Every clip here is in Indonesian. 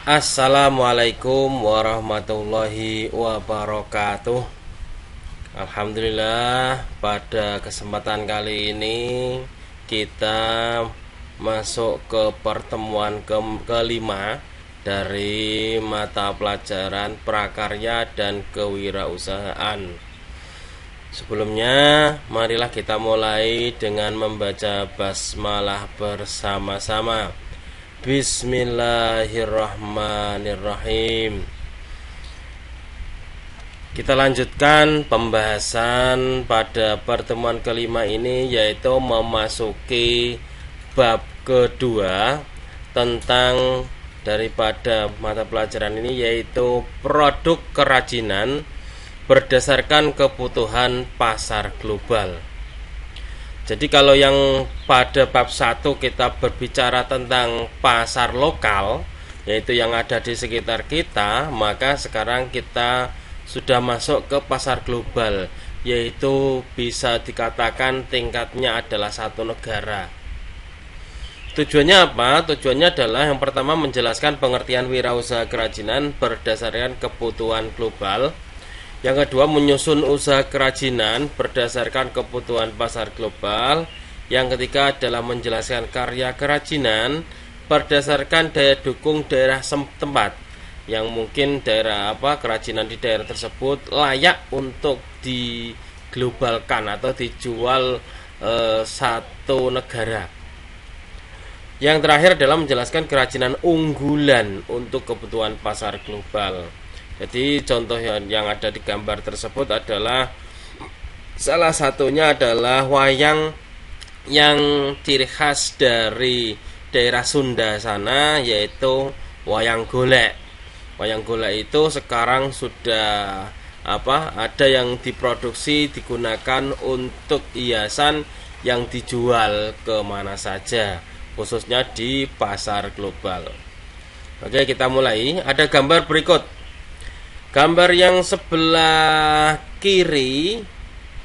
Assalamualaikum warahmatullahi wabarakatuh. Alhamdulillah, pada kesempatan kali ini kita masuk ke pertemuan kelima dari mata pelajaran prakarya dan kewirausahaan. Sebelumnya, marilah kita mulai dengan membaca basmalah bersama-sama. Bismillahirrahmanirrahim. Kita lanjutkan pembahasan pada pertemuan kelima ini, yaitu memasuki bab kedua tentang daripada mata pelajaran ini, yaitu produk kerajinan berdasarkan kebutuhan pasar global. Jadi kalau yang pada bab 1 kita berbicara tentang pasar lokal, yaitu yang ada di sekitar kita, maka sekarang kita sudah masuk ke pasar global, yaitu bisa dikatakan tingkatnya adalah satu negara. Tujuannya apa? Tujuannya adalah yang pertama menjelaskan pengertian wirausaha kerajinan berdasarkan kebutuhan global. Yang kedua, menyusun usaha kerajinan berdasarkan kebutuhan pasar global. Yang ketiga adalah menjelaskan karya kerajinan berdasarkan daya dukung daerah tempat, yang mungkin daerah kerajinan di daerah tersebut layak untuk diglobalkan atau dijual satu negara. Yang terakhir adalah menjelaskan kerajinan unggulan untuk kebutuhan pasar global. Jadi contoh yang ada di gambar tersebut adalah salah satunya adalah wayang yang ciri khas dari daerah Sunda sana, yaitu wayang golek. Wayang golek itu sekarang sudah ada yang diproduksi digunakan untuk hiasan yang dijual kemana saja, khususnya di pasar global. Oke, kita mulai. Ada gambar berikut. Gambar yang sebelah kiri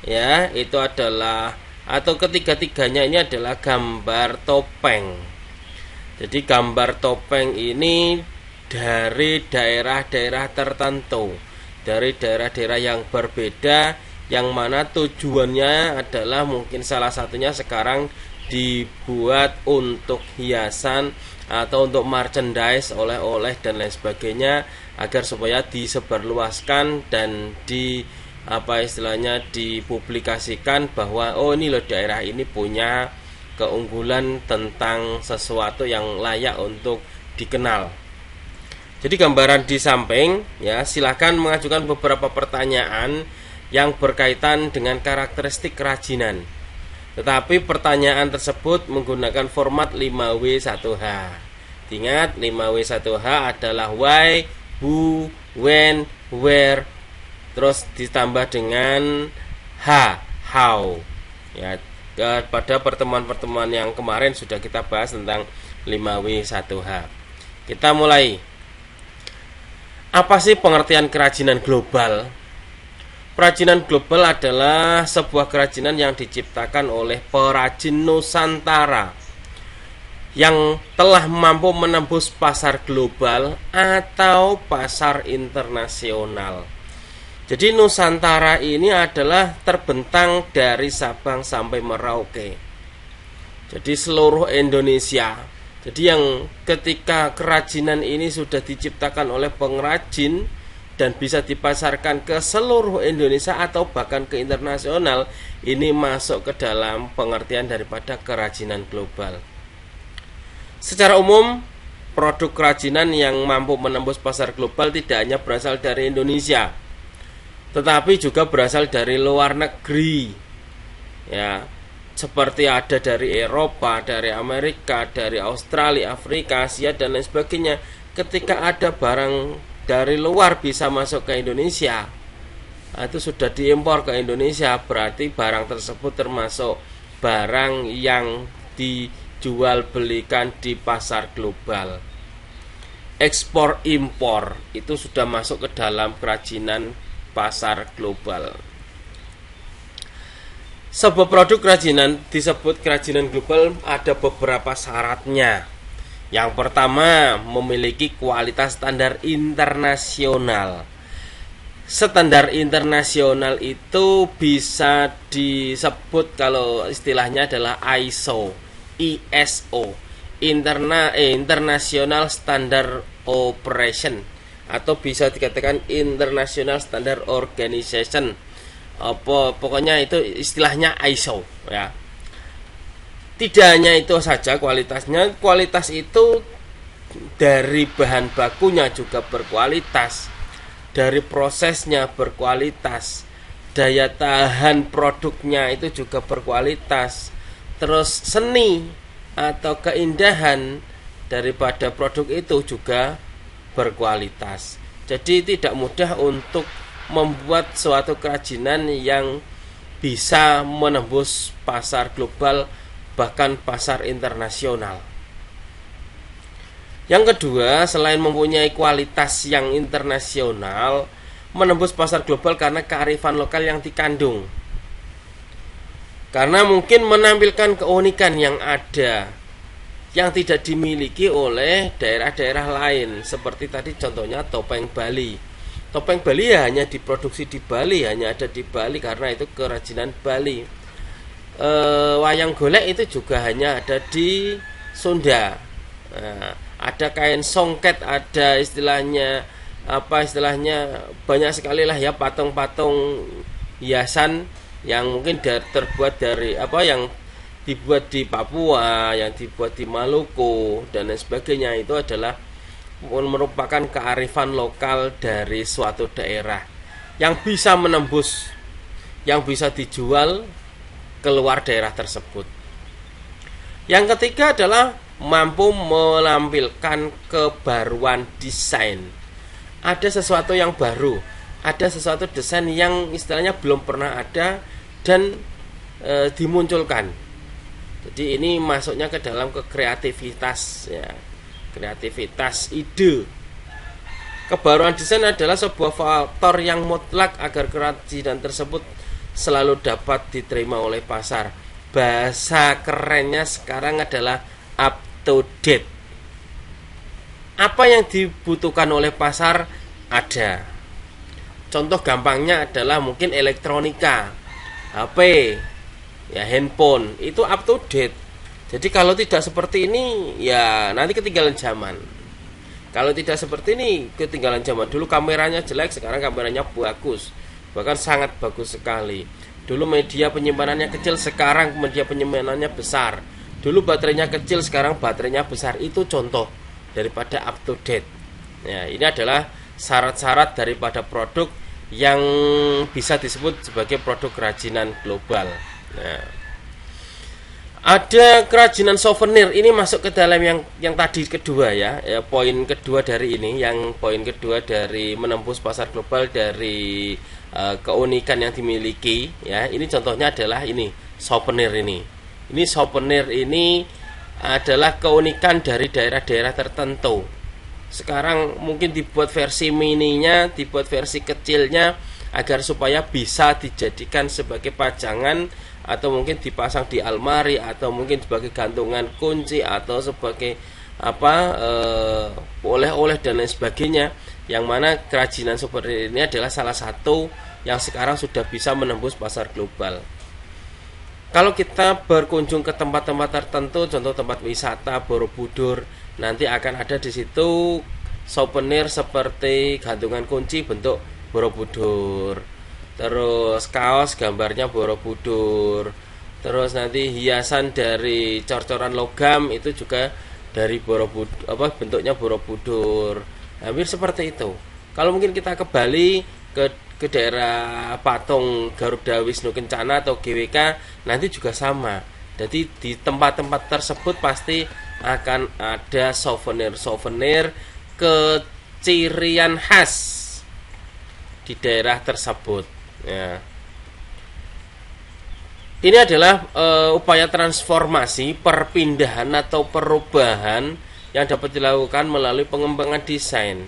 ya, itu adalah atau ketiga-tiganya ini adalah gambar topeng. Jadi gambar topeng ini dari daerah-daerah tertentu, dari daerah-daerah yang berbeda, yang mana tujuannya adalah mungkin salah satunya sekarang dibuat untuk hiasan atau untuk merchandise, oleh-oleh dan lain sebagainya, agar supaya disebarluaskan dan dipublikasikan bahwa ini loh, daerah ini punya keunggulan tentang sesuatu yang layak untuk dikenal. Jadi gambaran di samping ya, silahkan mengajukan beberapa pertanyaan yang berkaitan dengan karakteristik kerajinan. Tetapi pertanyaan tersebut menggunakan format 5W1H. Ingat, 5W1H adalah why, who, when, where, terus ditambah dengan how. Ya, pada pertemuan-pertemuan yang kemarin sudah kita bahas tentang 5W1H. Kita mulai. Apa sih pengertian kerajinan global? Kerajinan global adalah sebuah kerajinan yang diciptakan oleh perajin Nusantara yang telah mampu menembus pasar global atau pasar internasional. Jadi Nusantara ini adalah terbentang dari Sabang sampai Merauke. Jadi seluruh Indonesia. Jadi yang ketika kerajinan ini sudah diciptakan oleh pengrajin dan bisa dipasarkan ke seluruh Indonesia atau bahkan ke internasional, ini masuk ke dalam pengertian daripada kerajinan global. Secara umum, produk kerajinan yang mampu menembus pasar global tidak hanya berasal dari Indonesia, tetapi juga berasal dari luar negeri. Ya, seperti ada dari Eropa, dari Amerika, dari Australia, Afrika, Asia dan lain sebagainya. Ketika ada barang dari luar bisa masuk ke Indonesia, itu sudah diimpor ke Indonesia, berarti barang tersebut termasuk barang yang dijual belikan di pasar global. Ekspor impor itu sudah masuk ke dalam kerajinan pasar global. Sebuah produk kerajinan disebut kerajinan global ada beberapa syaratnya. Yang pertama, memiliki kualitas standar internasional. Standar internasional itu bisa disebut kalau istilahnya adalah ISO, International Standard Operation, atau bisa dikatakan International Standard Organization. Pokoknya itu istilahnya ISO ya. Tidak hanya itu saja kualitasnya, kualitas itu dari bahan bakunya juga berkualitas, dari prosesnya berkualitas, daya tahan produknya itu juga berkualitas, terus seni atau keindahan daripada produk itu juga berkualitas. Jadi tidak mudah untuk membuat suatu kerajinan yang bisa menembus pasar global, bahkan pasar internasional. Yang kedua, selain mempunyai kualitas yang internasional, menembus pasar global karena kearifan lokal yang dikandung. Karena mungkin menampilkan keunikan yang ada, yang tidak dimiliki oleh daerah-daerah lain. Seperti tadi contohnya topeng Bali. Topeng Bali hanya diproduksi di Bali, hanya ada di Bali karena itu kerajinan Bali. Wayang golek itu juga hanya ada di Sunda. Ada kain songket, ada istilahnya banyak sekali lah ya, patung-patung hiasan yang mungkin terbuat dari yang dibuat di Papua, yang dibuat di Maluku dan lain sebagainya. Itu adalah merupakan kearifan lokal dari suatu daerah yang bisa menembus, yang bisa dijual keluar daerah tersebut. Yang ketiga adalah mampu menampilkan kebaruan desain. Ada sesuatu yang baru, ada sesuatu desain yang istilahnya belum pernah ada dan dimunculkan. Jadi ini masuknya ke dalam kreativitas ya, kreativitas ide. Kebaruan desain adalah sebuah faktor yang mutlak agar kerajinan tersebut selalu dapat diterima oleh pasar. Bahasa kerennya sekarang adalah up to date. Apa yang dibutuhkan oleh pasar ada. Contoh gampangnya adalah mungkin elektronika, HP, ya handphone, itu up to date. Jadi kalau tidak seperti ini ya nanti ketinggalan zaman. Kalau tidak seperti ini ketinggalan zaman. Dulu kameranya jelek, sekarang kameranya bagus, bahkan sangat bagus sekali. Dulu media penyimpanannya kecil, sekarang media penyimpanannya besar. Dulu baterainya kecil, sekarang baterainya besar. Itu contoh daripada up to date. Ya, ini adalah syarat-syarat daripada produk yang bisa disebut sebagai produk kerajinan global. Nah, ada kerajinan souvenir. Ini masuk ke dalam yang tadi kedua ya, poin kedua dari ini, yang poin kedua dari menembus pasar global dari keunikan yang dimiliki ya. Ini contohnya adalah ini souvenir ini. Ini souvenir ini adalah keunikan dari daerah-daerah tertentu. Sekarang mungkin dibuat versi mininya, dibuat versi kecilnya agar supaya bisa dijadikan sebagai pajangan, atau mungkin dipasang di almari, atau mungkin sebagai gantungan kunci, atau sebagai oleh-oleh dan lain sebagainya. Yang mana kerajinan seperti ini adalah salah satu yang sekarang sudah bisa menembus pasar global. Kalau kita berkunjung ke tempat-tempat tertentu, contoh tempat wisata Borobudur, nanti akan ada di situ souvenir seperti gantungan kunci bentuk Borobudur, terus kaos gambarnya Borobudur, terus nanti hiasan dari cor-coran logam itu juga dari Borobudur, bentuknya Borobudur. Hampir seperti itu. Kalau mungkin kita ke Bali, ke daerah patung Garuda Wisnu Kencana atau GWK, nanti juga sama. Jadi di tempat-tempat tersebut pasti akan ada souvenir-souvenir kecirian khas di daerah tersebut ya. Ini adalah upaya transformasi, perpindahan atau perubahan yang dapat dilakukan melalui pengembangan desain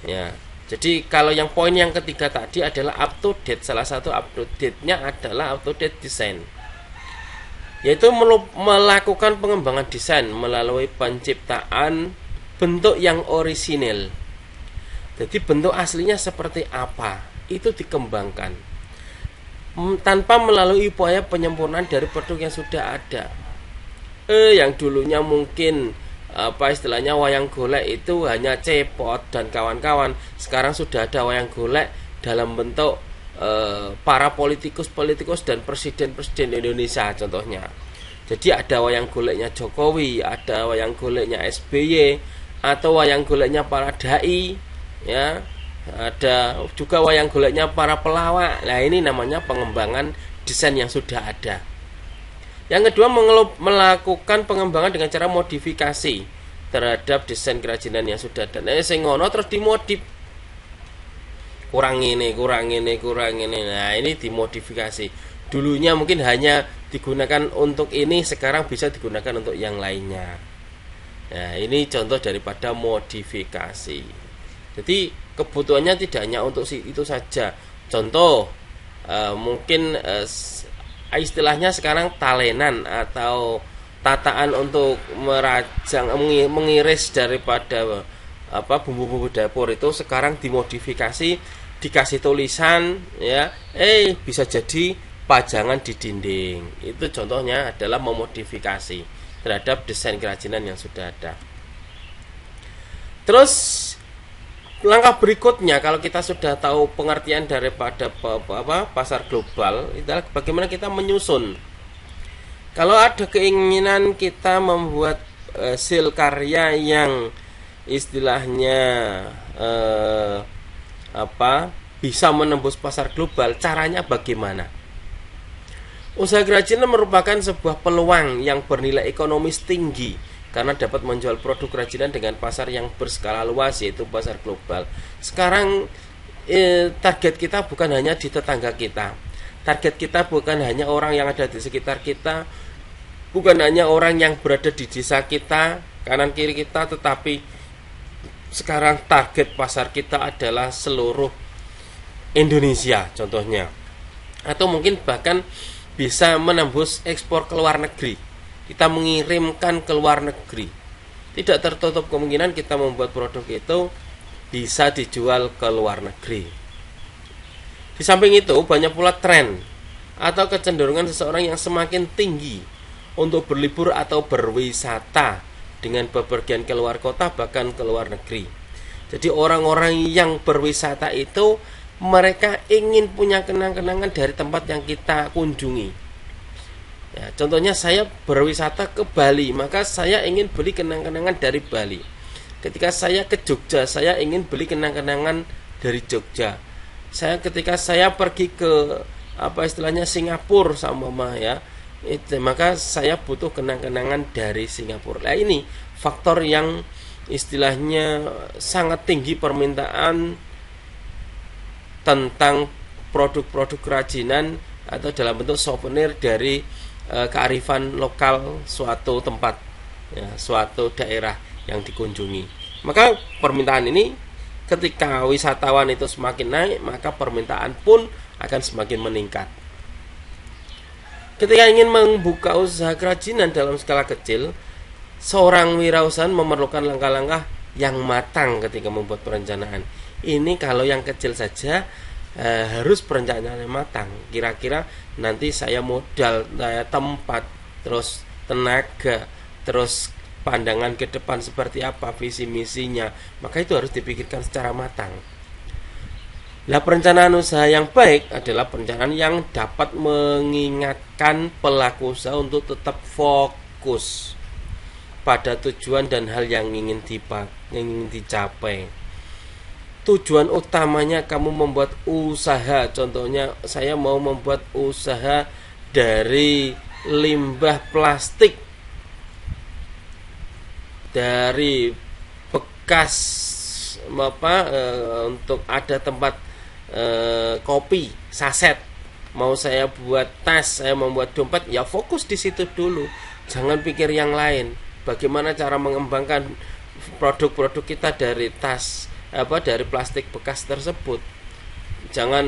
ya. Jadi kalau yang poin yang ketiga tadi adalah up to date. Salah satu up to date-nya adalah up to date design. yaitu melakukan pengembangan desain melalui penciptaan bentuk yang orisinil. Jadi bentuk aslinya seperti apa itu dikembangkan tanpa melalui upaya penyempurnaan dari produk yang sudah ada. Yang dulunya mungkin istilahnya wayang golek itu hanya cepot dan kawan-kawan, sekarang sudah ada wayang golek dalam bentuk para politikus dan presiden Indonesia contohnya. Jadi ada wayang goleknya Jokowi, ada wayang goleknya SBY, atau wayang goleknya para dai, ya, ada juga wayang goleknya para pelawak. Nah, ini namanya pengembangan desain yang sudah ada. Yang kedua, melakukan pengembangan dengan cara modifikasi terhadap desain kerajinan yang sudah ada. Nah, sing ngono terus dimodif. Kurang ini. Nah, ini dimodifikasi. Dulunya mungkin hanya digunakan untuk ini, sekarang bisa digunakan untuk yang lainnya. Nah, ini contoh daripada modifikasi. Jadi kebutuhannya tidak hanya untuk itu saja. Contoh mungkin istilahnya sekarang talenan atau tataan untuk merajang, mengiris daripada bumbu-bumbu dapur itu sekarang dimodifikasi, dikasih tulisan, ya, bisa jadi pajangan di dinding. Itu contohnya adalah memodifikasi terhadap desain kerajinan yang sudah ada. Terus langkah berikutnya, kalau kita sudah tahu pengertian daripada pasar global, adalah bagaimana kita menyusun. Kalau ada keinginan kita membuat hasil karya yang istilahnya bisa menembus pasar global, caranya bagaimana? Usaha kerajinan merupakan sebuah peluang yang bernilai ekonomis tinggi karena dapat menjual produk kerajinan dengan pasar yang berskala luas, yaitu pasar global. Sekarang target kita bukan hanya di tetangga kita. Target kita bukan hanya orang yang ada di sekitar kita, bukan hanya orang yang berada di desa kita, kanan kiri kita, tetapi sekarang target pasar kita adalah seluruh Indonesia contohnya. Atau mungkin bahkan bisa menembus ekspor ke luar negeri. Kita mengirimkan ke luar negeri. Tidak tertutup kemungkinan kita membuat produk itu bisa dijual ke luar negeri. Di samping itu, banyak pula tren atau kecenderungan seseorang yang semakin tinggi untuk berlibur atau berwisata dengan bepergian ke luar kota, bahkan ke luar negeri. Jadi orang-orang yang berwisata itu mereka ingin punya kenang-kenangan dari tempat yang kita kunjungi. Ya, contohnya saya berwisata ke Bali, maka saya ingin beli kenang-kenangan dari Bali. Ketika saya ke Jogja, saya ingin beli kenang-kenangan dari Jogja. Ketika saya pergi ke istilahnya Singapura sama ya, maka saya butuh kenang-kenangan dari Singapura. Nah, ini faktor yang istilahnya sangat tinggi permintaan tentang produk-produk kerajinan atau dalam bentuk souvenir dari kearifan lokal suatu tempat, ya, suatu daerah yang dikunjungi. Maka permintaan ini ketika wisatawan itu semakin naik, maka permintaan pun akan semakin meningkat. Ketika ingin membuka usaha kerajinan dalam skala kecil, seorang wirausahaan memerlukan langkah-langkah yang matang ketika membuat perencanaan. Ini kalau yang kecil saja harus perencanaan yang matang. Kira-kira nanti saya modal, tempat, terus tenaga, terus pandangan ke depan seperti apa, visi misinya, maka itu harus dipikirkan secara matang. Nah, perencanaan usaha yang baik adalah perencanaan yang dapat mengingatkan pelaku usaha untuk tetap fokus pada tujuan dan hal yang ingin dicapai. Tujuan utamanya kamu membuat usaha, contohnya saya mau membuat usaha dari limbah plastik, dari bekas untuk ada tempat kopi saset, mau saya buat tas, saya membuat dompet, ya fokus di situ dulu, jangan pikir yang lain. Bagaimana cara mengembangkan produk-produk kita dari tas dari plastik bekas tersebut. Jangan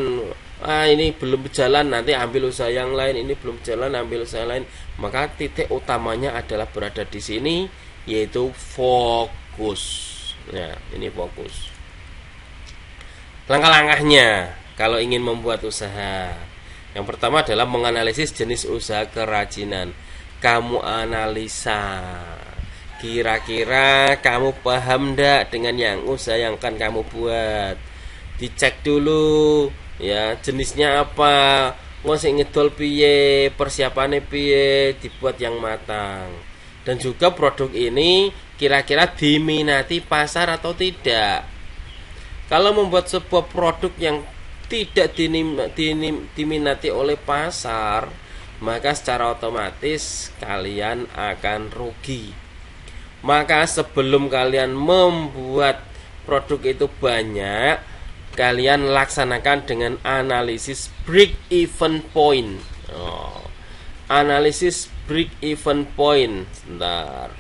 ini belum berjalan nanti ambil usaha yang lain, ini belum jalan ambil usaha lain. Maka titik utamanya adalah berada di sini, yaitu fokus. Ya, ini fokus. Langkah-langkahnya kalau ingin membuat usaha. Yang pertama adalah menganalisis jenis usaha kerajinan. Kamu analisa, kira-kira kamu paham ndak dengan yang usaha yang akan kamu buat. Dicek dulu ya, jenisnya apa, sing ngedol piye, persiapannya piye, dibuat yang matang. Dan juga produk ini kira-kira diminati pasar atau tidak. Kalau membuat sebuah produk yang tidak diminati oleh pasar, maka secara otomatis kalian akan rugi. Maka sebelum kalian membuat produk itu banyak, kalian laksanakan dengan analisis break even point. Analisis break even point. Sebentar.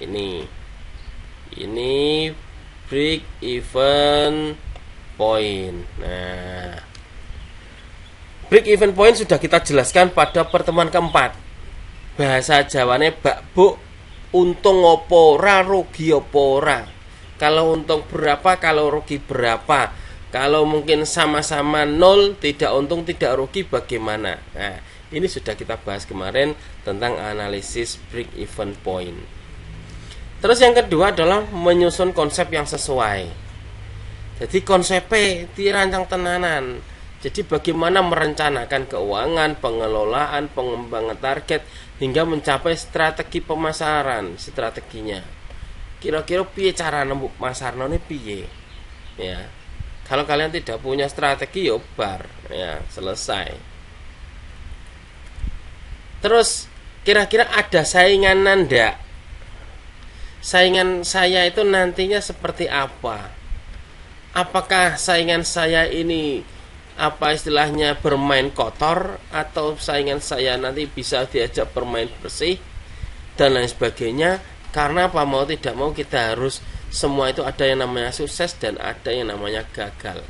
Ini break even point. Nah, break even point sudah kita jelaskan pada pertemuan keempat. Bahasa Jawane bak bu, untung opo ora, rugi opo ora. Kalau untung berapa, kalau rugi berapa. Kalau mungkin sama-sama 0, tidak untung tidak rugi, bagaimana? Nah, ini sudah kita bahas kemarin tentang analisis break even point. Terus yang kedua adalah menyusun konsep yang sesuai. Jadi konsepnya dirancang tenanan. Jadi bagaimana merencanakan keuangan, pengelolaan, pengembangan target hingga mencapai strategi pemasaran, strateginya. Kira-kira piye cara nembuk masarnone piye? Ya. Kalau kalian tidak punya strategi ya bar, ya, selesai. Terus kira-kira ada saingan ndak? Saingan saya itu nantinya seperti apa? Apakah saingan saya ini apa istilahnya bermain kotor, atau saingan saya nanti bisa diajak bermain bersih dan lain sebagainya? Karena apa, mau tidak mau kita harus, semua itu ada yang namanya sukses dan ada yang namanya gagal.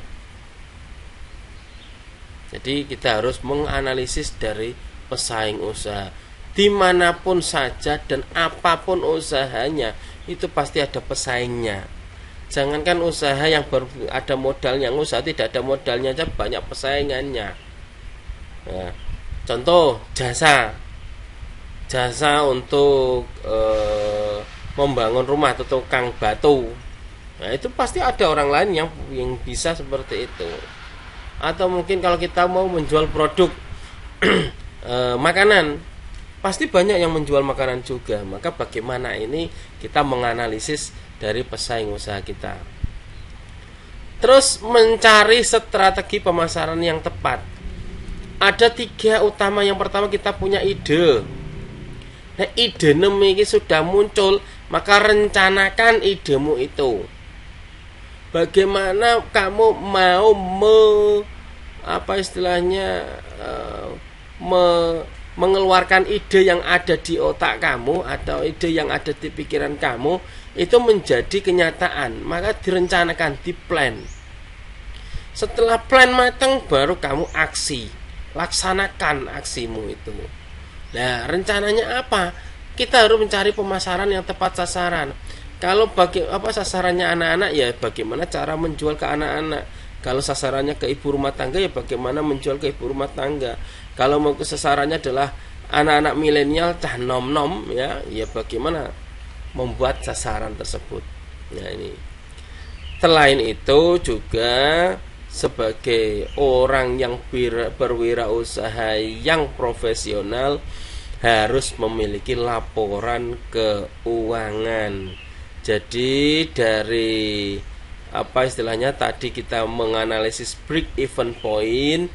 Jadi kita harus menganalisis dari pesaing usaha dimanapun saja dan apapun usahanya, itu pasti ada pesaingnya. Jangankan usaha yang ada modalnya, usaha tidak ada modalnya aja banyak pesaingannya. Nah, contoh jasa untuk membangun rumah atau tukang batu. Nah, itu pasti ada orang lain yang bisa seperti itu. Atau mungkin kalau kita mau menjual produk makanan, pasti banyak yang menjual makanan juga. Maka bagaimana ini kita menganalisis dari pesaing usaha kita. Terus mencari strategi pemasaran yang tepat. Ada 3 utama. Yang pertama kita punya ide. Nah, ide ini sudah muncul, maka rencanakan idemu itu. Bagaimana kamu mau mengeluarkan ide yang ada di otak kamu atau ide yang ada di pikiran kamu itu menjadi kenyataan, maka direncanakan, diplan. Setelah plan matang baru kamu aksi, laksanakan aksimu itu. Nah, rencananya apa? Kita harus mencari pemasaran yang tepat sasaran. Kalau sasarannya anak-anak, ya bagaimana cara menjual ke anak-anak. Kalau sasarannya ke ibu rumah tangga, ya bagaimana menjual ke ibu rumah tangga. Kalau mau ke sasarannya adalah anak-anak milenial cah nom-nom, ya bagaimana membuat sasaran tersebut. Nah, ini. Selain itu juga sebagai orang yang berwirausaha yang profesional harus memiliki laporan keuangan. Jadi dari tadi kita menganalisis break even point,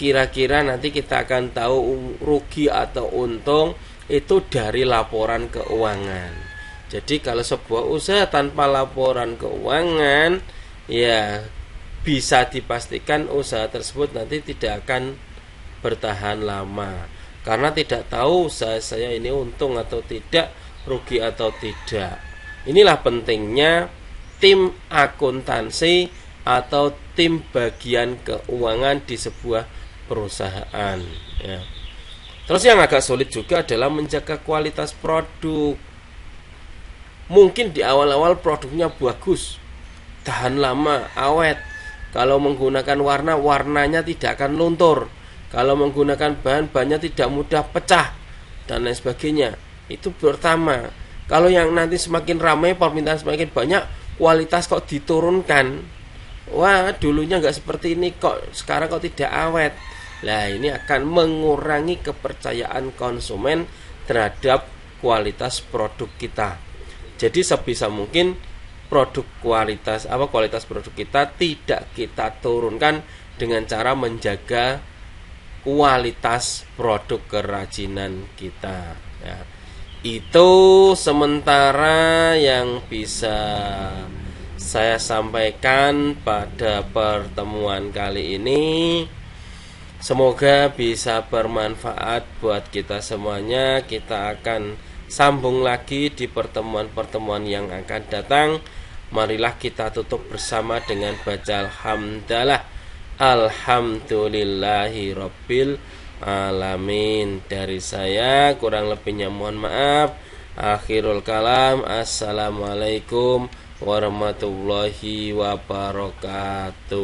kira-kira nanti kita akan tahu rugi atau untung itu dari laporan keuangan. Jadi kalau sebuah usaha tanpa laporan keuangan, ya bisa dipastikan usaha tersebut nanti tidak akan bertahan lama, karena tidak tahu usaha saya ini untung atau tidak, rugi atau tidak. Inilah pentingnya tim akuntansi atau tim bagian keuangan di sebuah perusahaan ya. Terus yang agak sulit juga adalah menjaga kualitas produk. Mungkin di awal-awal produknya bagus, tahan lama, awet. Kalau menggunakan warnanya tidak akan luntur. Kalau menggunakan bahannya tidak mudah pecah dan lain sebagainya. Itu pertama. Kalau yang nanti semakin ramai, permintaan semakin banyak, kualitas kok diturunkan. Wah, dulunya nggak seperti ini kok, sekarang kok tidak awet. Nah, ini akan mengurangi kepercayaan konsumen terhadap kualitas produk kita. Jadi sebisa mungkin kualitas produk kita tidak kita turunkan dengan cara menjaga kualitas produk kerajinan kita ya. Itu sementara yang bisa saya sampaikan pada pertemuan kali ini. Semoga bisa bermanfaat buat kita semuanya. Kita akan sambung lagi di pertemuan-pertemuan yang akan datang. Marilah kita tutup bersama dengan baca alhamdulillah. Alhamdulillahi rabbil alamin. Dari saya kurang lebihnya mohon maaf. Akhirul kalam. Assalamualaikum warahmatullahi wabarakatuh.